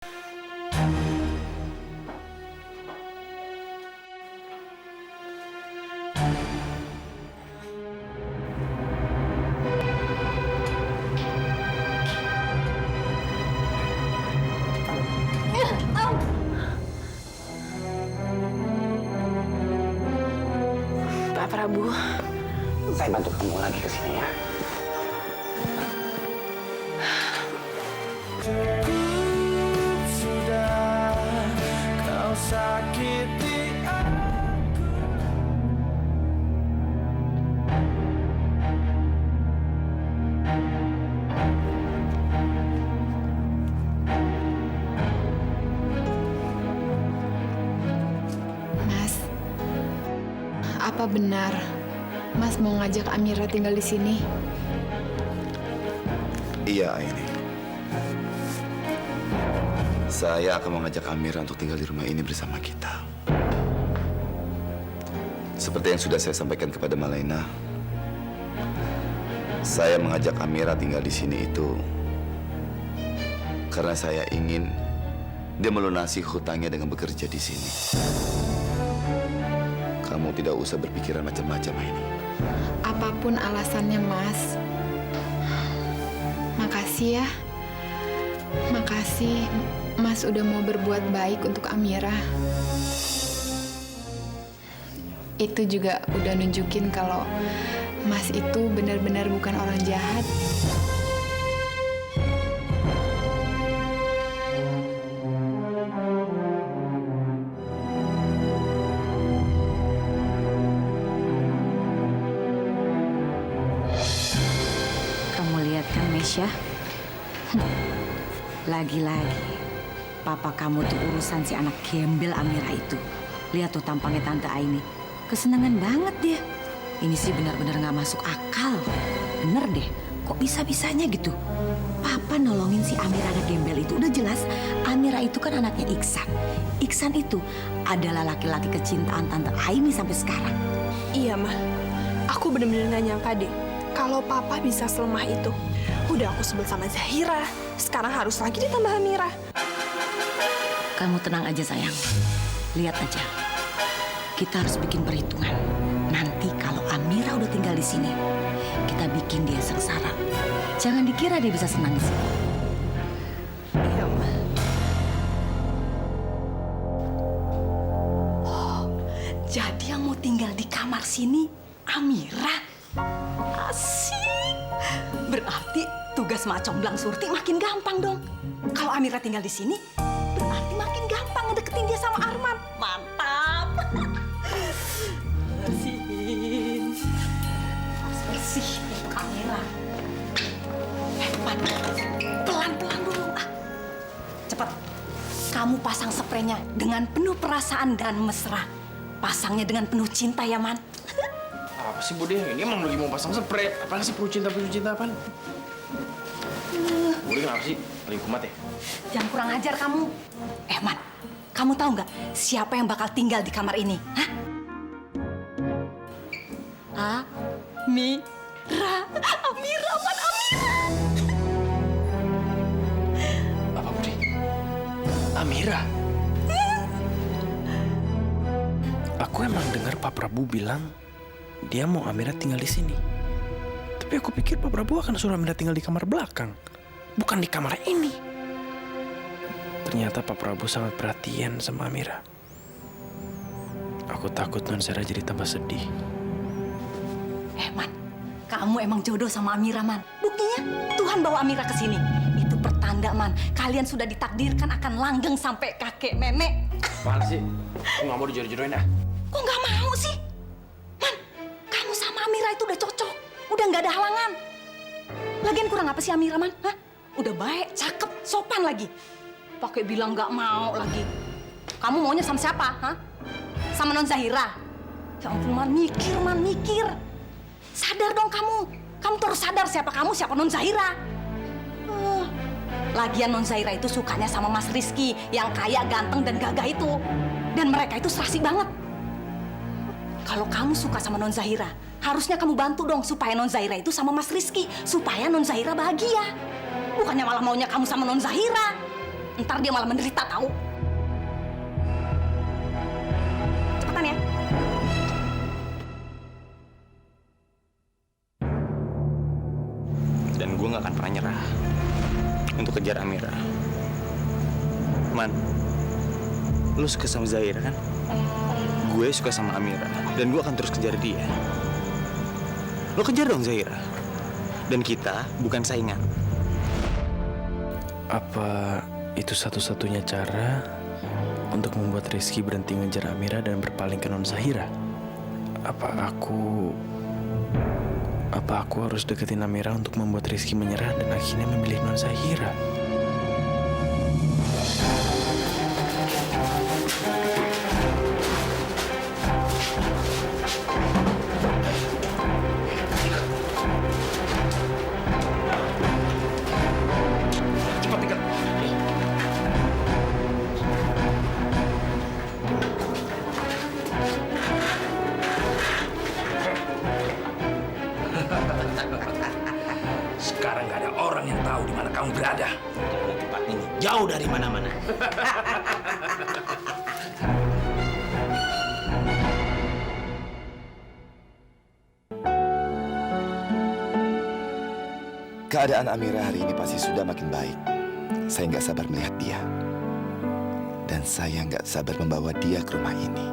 Pak Prabu, Saya bantu kamu lagi ke sini ya. Sudah kau sakiti aku. Mas, apa benar Mas mau ngajak Amira tinggal di sini? Iya, Aini. Saya akan mengajak Amira untuk tinggal di rumah ini bersama kita. Seperti yang sudah saya sampaikan kepada Malaina, saya mengajak Amira tinggal di sini itu karena saya ingin dia melunasi hutangnya dengan bekerja di sini. Kamu tidak usah berpikiran macam-macam, Aini. Apapun alasannya, Mas. Makasih ya. Makasih, Mas udah mau berbuat baik untuk Amira. Itu juga udah nunjukin kalau Mas itu benar-benar bukan orang jahat. Kamu lihat kan, Mesya? Lagi-lagi, papa kamu tuh urusan si anak gembel Amira itu. Lihat tuh tampangnya Tante Aini. Kesenangan banget dia. Ini sih benar-benar nggak masuk akal. Bener deh, kok bisa-bisanya gitu? Papa nolongin si Amira anak gembel itu. Udah jelas, Amira itu kan anaknya Iksan. Iksan itu adalah laki-laki kecintaan Tante Aini sampai sekarang. Iya, Ma. Aku bener-bener gak nyangka deh kalau Papa bisa selemah itu. Udah aku sebel sama Zahira, sekarang harus lagi ditambah Amira. Kamu tenang aja, sayang. Lihat aja. Kita harus bikin perhitungan. Nanti kalau Amira udah tinggal di sini, kita bikin dia sengsara. Jangan dikira dia bisa senang di sini. Iya, Ma. Oh, jadi yang mau tinggal di kamar sini Amira. Asik. Berarti tugas Mak Comblang Surti makin gampang dong. Kalau Amira tinggal di sini, berarti makin gampang ngedeketin dia sama Arman. Mantap. Bersihin. Harus bersih untuk Amira. Man, pelan-pelan dulu. Cepat. Kamu pasang spraynya dengan penuh perasaan dan mesra. Pasangnya dengan penuh cinta ya, Man. Apa sih Bude? Ini emang lagi mau pasang spray. Apaan sih perlu cinta apaan? Bude kenapa sih? Lagi kumat ya? Jangan kurang ajar kamu. Man, kamu tahu nggak siapa yang bakal tinggal di kamar ini? Hah? Amira. Amira, Man, Amira. Apa Bude? Amira? Aku emang dengar Pak Prabu bilang dia mau Amira tinggal di sini. Tapi aku pikir Pak Prabu akan suruh Amira tinggal di kamar belakang, bukan di kamar ini. Ternyata Pak Prabu sangat perhatian sama Amira. Aku takut Non Zara jadi tambah sedih. Man, kamu emang jodoh sama Amira, Man. Buktinya Tuhan bawa Amira ke sini. Itu pertanda, Man. Kalian sudah ditakdirkan akan langgeng sampai kakek nenek. Apaan sih? Aku nggak mau dijodoh-jodohin ah. Kok nggak mau sih? Man, kamu sama Amira itu udah cocok. Udah nggak ada halangan. Lagian kurang apa sih Amira, Man? Hah? Udah baik, cakep, sopan lagi. Pakai bilang nggak mau lagi. Kamu maunya sama siapa? Hah? Sama Non Zahira? Ya ampun, Man, mikir. Sadar dong kamu. Kamu terus sadar siapa kamu, siapa Non Zahira. Lagian Non Zahira itu sukanya sama Mas Rizky yang kaya, ganteng, dan gagah itu. Dan mereka itu serasi banget. Kalau kamu suka sama Non Zahira, harusnya kamu bantu dong supaya Non Zahira itu sama Mas Rizky, supaya Non Zahira bahagia. Bukannya malah maunya kamu sama Non Zahira. Ntar dia malah menderita tahu. Cepetan ya. Dan gue gak akan pernah nyerah untuk kejar Amira. Man, lu suka sama Zahira kan? Gue suka sama Amira. Dan gue akan terus kejar dia. Lo kejar dong Zahira. Dan kita bukan saingan. Apa itu satu-satunya cara untuk membuat Rizky berhenti ngejar Amira dan berpaling ke non Zahira? Apa aku harus deketin Amira untuk membuat Rizky menyerah dan akhirnya memilih non Zahira? Sekarang nggak ada orang yang tahu di mana kamu berada. Karena tempat ini jauh dari mana-mana. Keadaan Amira hari ini pasti sudah makin baik. Saya nggak sabar melihat dia. Dan saya nggak sabar membawa dia ke rumah ini.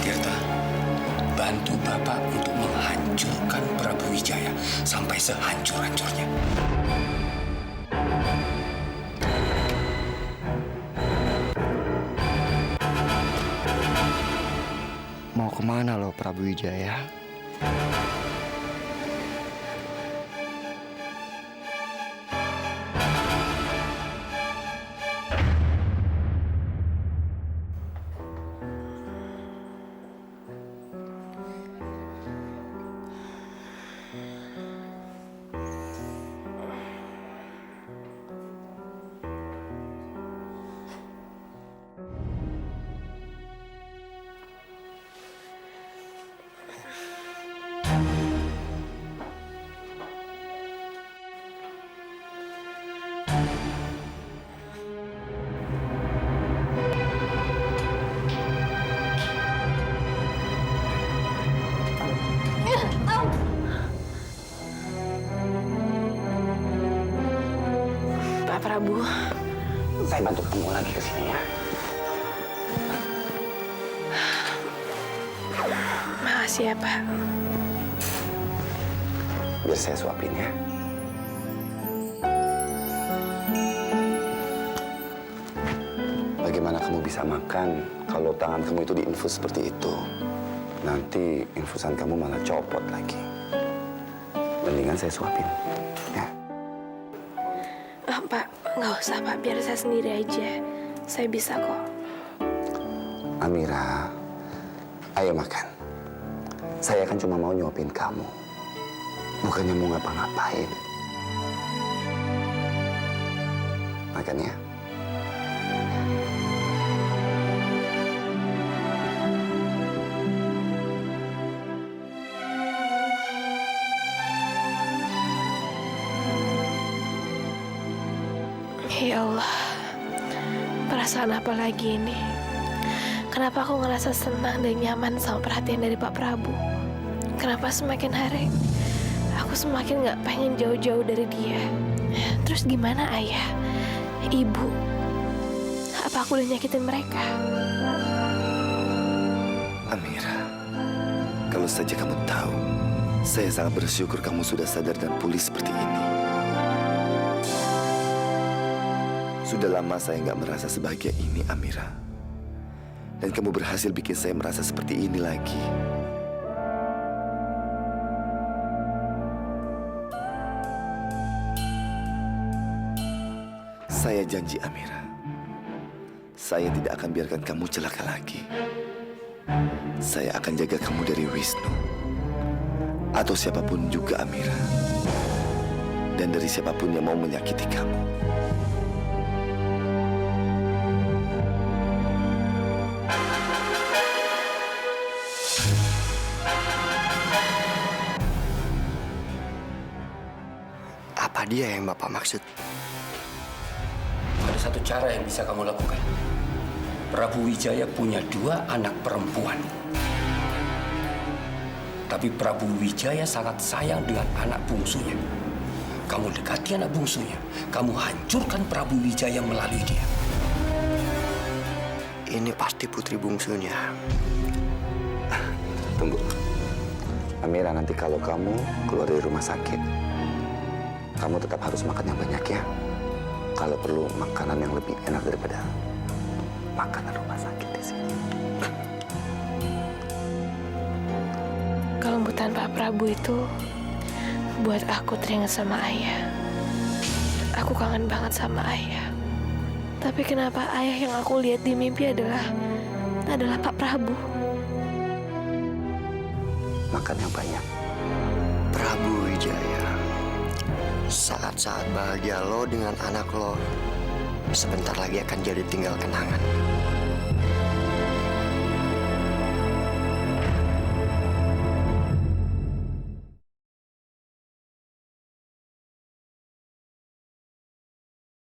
Tirta, bantu Bapak untuk menghancurkan Prabu Wijaya sampai sehancur-hancurnya. Mau kemana lo Prabu Wijaya? Pak Prabu, Saya bantu kamu lagi ke sini ya. makasih ya Pak. Biar saya suapin ya. Bagaimana kamu bisa makan kalau tangan kamu itu diinfus seperti itu? Nanti infusan kamu malah copot lagi. Mendingan saya suapin, ya. Pak, nggak usah Pak, biar saya sendiri aja. Saya bisa kok. Amira, ayo makan. Saya kan cuma mau nyuapin kamu. Bukannya mau ngapa-ngapain. Makan ya. Ya Allah, perasaan apa lagi ini? Kenapa aku ngerasa senang dan nyaman sama perhatian dari Pak Prabu? Kenapa semakin hari aku semakin gak pengen jauh-jauh dari dia? Terus gimana ayah, ibu? Apa aku udah nyakitin mereka? Amira, kalau saja kamu tahu, saya sangat bersyukur kamu sudah sadar dan pulih seperti ini. Sudah lama saya nggak merasa sebahagia ini, Amira. Dan kamu berhasil bikin saya merasa seperti ini lagi. Saya janji, Amira. Saya tidak akan biarkan kamu celaka lagi. Saya akan jaga kamu dari Wisnu. Atau siapapun juga, Amira. Dan dari siapapun yang mau menyakiti kamu. dia yang Bapak maksud. Ada satu cara yang bisa kamu lakukan. Prabu Wijaya punya 2 anak perempuan. Tapi Prabu Wijaya sangat sayang dengan anak bungsunya. Kamu dekati anak bungsunya. Kamu hancurkan Prabu Wijaya melalui dia. Ini pasti putri bungsunya. Tunggu. Amira, nanti kalau kamu keluar dari rumah sakit, kamu tetap harus makan yang banyak ya. Kalau perlu makanan yang lebih enak daripada makanan rumah sakit di sini. Kelembutan Pak Prabu itu buat aku teringat sama ayah. Aku kangen banget sama ayah. Tapi kenapa ayah yang aku lihat di mimpi adalah Pak Prabu? Makan yang banyak. Prabu Wijaya, saat-saat bahagia lo dengan anak lo sebentar lagi akan jadi tinggal kenangan.